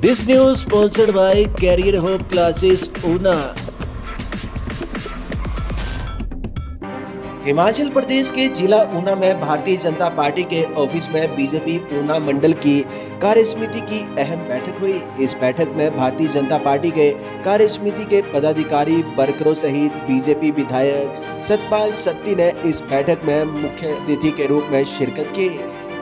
This news sponsored by Career Hope Classes, Una। Himachal Pradesh के जिला ऊना में भारतीय जनता पार्टी के ऑफिस में बीजेपी ऊना मंडल की कार्यसमिति की अहम बैठक हुई। इस बैठक में भारतीय जनता पार्टी के कार्यसमिति के पदाधिकारी वर्करों सहित बीजेपी विधायक सतपाल सत्ती ने इस बैठक में मुख्य अतिथि के रूप में शिरकत की।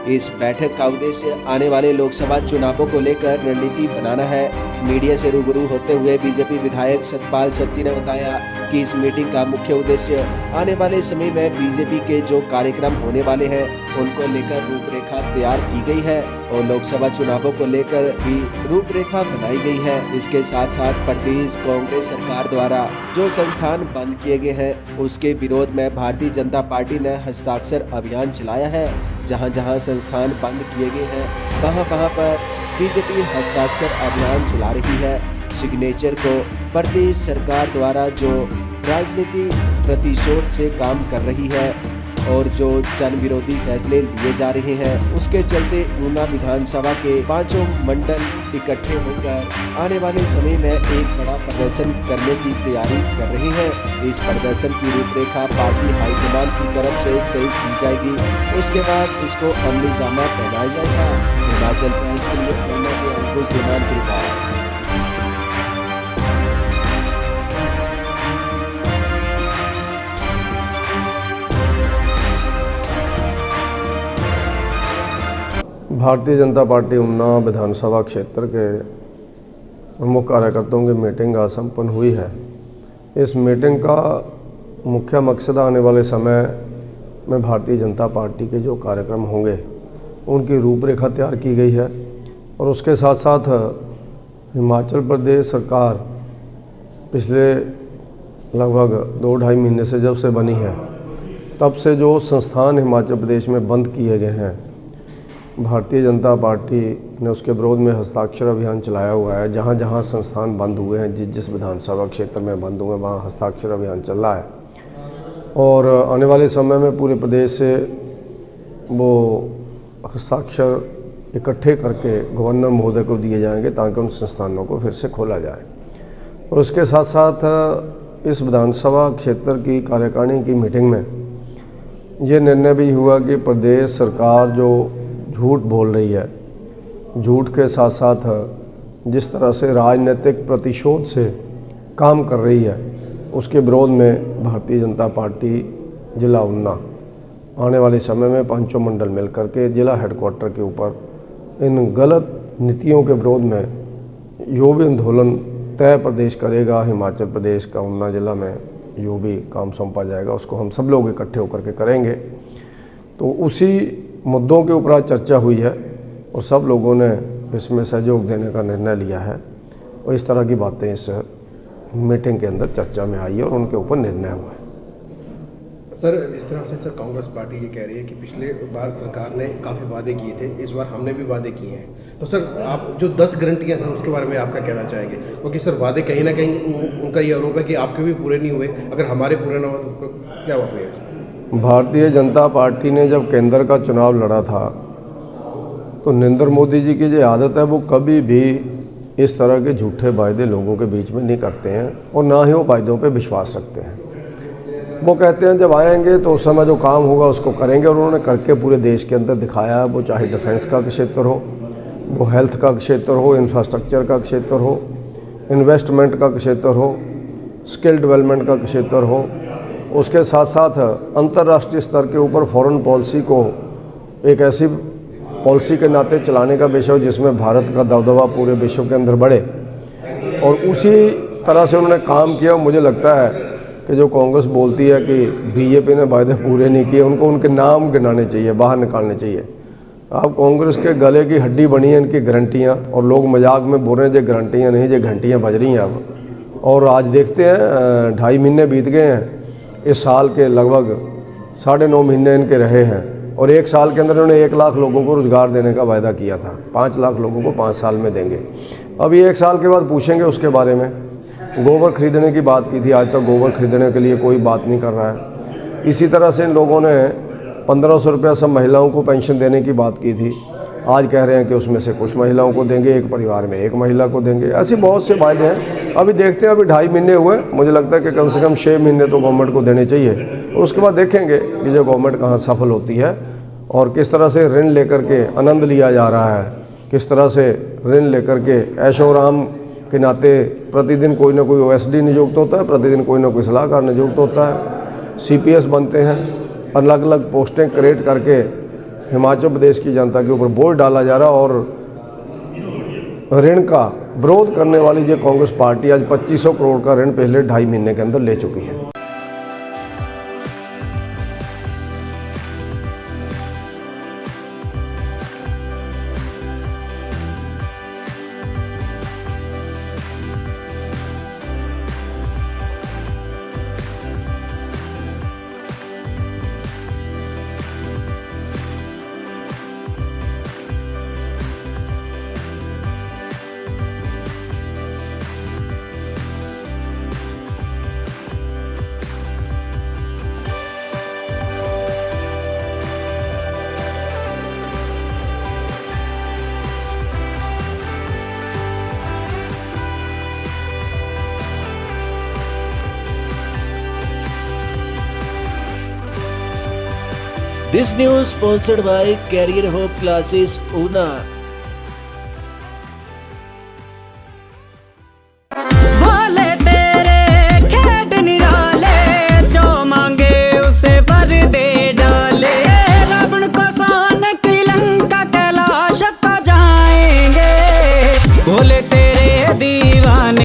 इस बैठक का उद्देश्य आने वाले लोकसभा चुनावों को लेकर रणनीति बनाना है। मीडिया से रूबरू होते हुए बीजेपी विधायक सतपाल सत्ती ने बताया कि इस मीटिंग का मुख्य उद्देश्य आने वाले समय में बीजेपी के जो कार्यक्रम होने वाले हैं उनको लेकर रूपरेखा तैयार की गई है और लोकसभा चुनावों को लेकर भी रूपरेखा बनाई गई है। इसके साथ साथ प्रदेश कांग्रेस सरकार द्वारा जो संस्थान बंद किए गए हैं उसके विरोध में भारतीय जनता पार्टी ने हस्ताक्षर अभियान चलाया है। जहां जहां संस्थान बंद किए गए हैं वहां पर बीजेपी हस्ताक्षर अभियान चला रही है। सिग्नेचर को प्रदेश सरकार द्वारा जो राजनीति प्रतिशोध से काम कर रही है और जो जन विरोधी फैसले लिए जा रहे हैं उसके चलते ऊना विधानसभा के पांचों मंडल इकट्ठे होकर आने वाले समय में एक बड़ा प्रदर्शन करने की तैयारी कर रहे हैं। इस प्रदर्शन की रूपरेखा पार्टी हाईकमान की तरफ से तय की जाएगी। उसके बाद इसको अमली जामा पहनाया जाएगा। हिमाचल प्रदेश के लिए ऊना से अंकुश धीमान की रिपोर्ट। भारतीय जनता पार्टी ऊना विधानसभा क्षेत्र के प्रमुख कार्यकर्ताओं की मीटिंग आज संपन्न हुई है। इस मीटिंग का मुख्य मकसद आने वाले समय में भारतीय जनता पार्टी के जो कार्यक्रम होंगे उनकी रूपरेखा तैयार की गई है और उसके साथ साथ हिमाचल प्रदेश सरकार पिछले लगभग 2-2.5 महीने से जब से बनी है तब से जो संस्थान हिमाचल प्रदेश में बंद किए गए हैं भारतीय जनता पार्टी ने उसके विरोध में हस्ताक्षर अभियान चलाया हुआ है। जहाँ जहाँ संस्थान बंद हुए हैं जिस विधानसभा क्षेत्र में बंद हुए वहाँ हस्ताक्षर अभियान चल रहा है और आने वाले समय में पूरे प्रदेश से वो हस्ताक्षर इकट्ठे करके गवर्नर महोदय को दिए जाएंगे ताकि उन संस्थानों को फिर से खोला जाए। और उसके साथ साथ इस विधानसभा क्षेत्र की कार्यकारिणी की मीटिंग में ये निर्णय भी हुआ कि प्रदेश सरकार जो झूठ बोल रही है, झूठ के साथ साथ जिस तरह से राजनीतिक प्रतिशोध से काम कर रही है उसके विरोध में भारतीय जनता पार्टी जिला ऊना आने वाले समय में पांचों मंडल मिलकर के जिला हेडक्वार्टर के ऊपर इन गलत नीतियों के विरोध में जो भी आंदोलन तय प्रदेश करेगा। हिमाचल प्रदेश का ऊना जिला में जो भी काम सौंपा जाएगा उसको हम सब लोग इकट्ठे होकर के करेंगे। तो उसी मुद्दों के ऊपर चर्चा हुई है और सब लोगों ने इसमें सहयोग देने का निर्णय लिया है और इस तरह की बातें इस मीटिंग के अंदर चर्चा में आई है और उनके ऊपर निर्णय हुआ है। सर, जिस तरह से सर कांग्रेस पार्टी ये कह रही है कि पिछले बार सरकार ने काफ़ी वादे किए थे, इस बार हमने भी वादे किए हैं, तो सर आप जो 10 गारंटियाँ सर उसके बारे में आप क्या कहना चाहेंगे? क्योंकि सर वादे कहीं ना कहीं उनका ये आरोप है कि आपके भी पूरे नहीं हुए, अगर हमारे पूरे ना हुए तो क्या वाक़? भारतीय जनता पार्टी ने जब केंद्र का चुनाव लड़ा था तो नरेंद्र मोदी जी की जो आदत है वो कभी भी इस तरह के झूठे वायदे लोगों के बीच में नहीं करते हैं और ना ही वो वायदों पे विश्वास रखते हैं। वो कहते हैं जब आएंगे तो उस समय जो काम होगा उसको करेंगे और उन्होंने करके पूरे देश के अंदर दिखाया। वो चाहे डिफेंस का क्षेत्र हो, वो हेल्थ का क्षेत्र हो, इंफ्रास्ट्रक्चर का क्षेत्र हो, इन्वेस्टमेंट का क्षेत्र हो, स्किल डेवलपमेंट का क्षेत्र हो, उसके साथ साथ अंतर्राष्ट्रीय स्तर के ऊपर फॉरेन पॉलिसी को एक ऐसी पॉलिसी के नाते चलाने का विषय हो जिसमें भारत का दबदबा पूरे विश्व के अंदर बढ़े और उसी तरह से उन्होंने काम किया। मुझे लगता है कि जो कांग्रेस बोलती है कि बीजेपी ने वायदे पूरे नहीं किए, उनको उनके नाम गिनाने चाहिए, बाहर निकालने चाहिए। अब कांग्रेस के गले की हड्डी बनी है इनकी गारंटियाँ और लोग मजाक में बोल रहे हैं जो गारंटियाँ नहीं, जो घंटियाँ बज रही हैं अब। और आज देखते हैं 2.5 महीने बीत गए हैं, इस साल के लगभग 9.5 महीने इनके रहे हैं और 1 साल के अंदर उन्होंने 1 लाख लोगों को रोज़गार देने का वायदा किया था। 5 लाख लोगों को 5 साल में देंगे। अभी 1 साल के बाद पूछेंगे उसके बारे में। गोबर खरीदने की बात की थी, आज तक गोबर खरीदने के लिए कोई बात नहीं कर रहा है। इसी तरह से इन लोगों ने 1500 रुपया सब महिलाओं को पेंशन देने की बात की थी, आज कह रहे हैं कि उसमें से कुछ महिलाओं को देंगे, एक परिवार में एक महिला को देंगे। ऐसे बहुत से वायदे हैं। अभी देखते हैं, अभी 2.5 महीने हुए, मुझे लगता है कि कम से कम 6 महीने तो गवर्नमेंट को देने चाहिए। और उसके बाद देखेंगे कि जो गवर्नमेंट कहाँ सफल होती है और किस तरह से ऋण लेकर के आनंद लिया जा रहा है, किस तरह से ऋण लेकर के ऐशो आराम के नाते प्रतिदिन कोई ना कोई OSD नियुक्त होता है, प्रतिदिन कोई ना कोई सलाहकार नियुक्त होता है, CPS बनते हैं, अलग अलग पोस्टें क्रिएट करके हिमाचल प्रदेश की जनता के ऊपर बोझ डाला जा रहा। और ऋण का विरोध करने वाली जो कांग्रेस पार्टी आज 2500 करोड़ का ऋण पिछले 2.5 महीने के अंदर ले चुकी है। This news sponsored by Career Hope Classes, Una.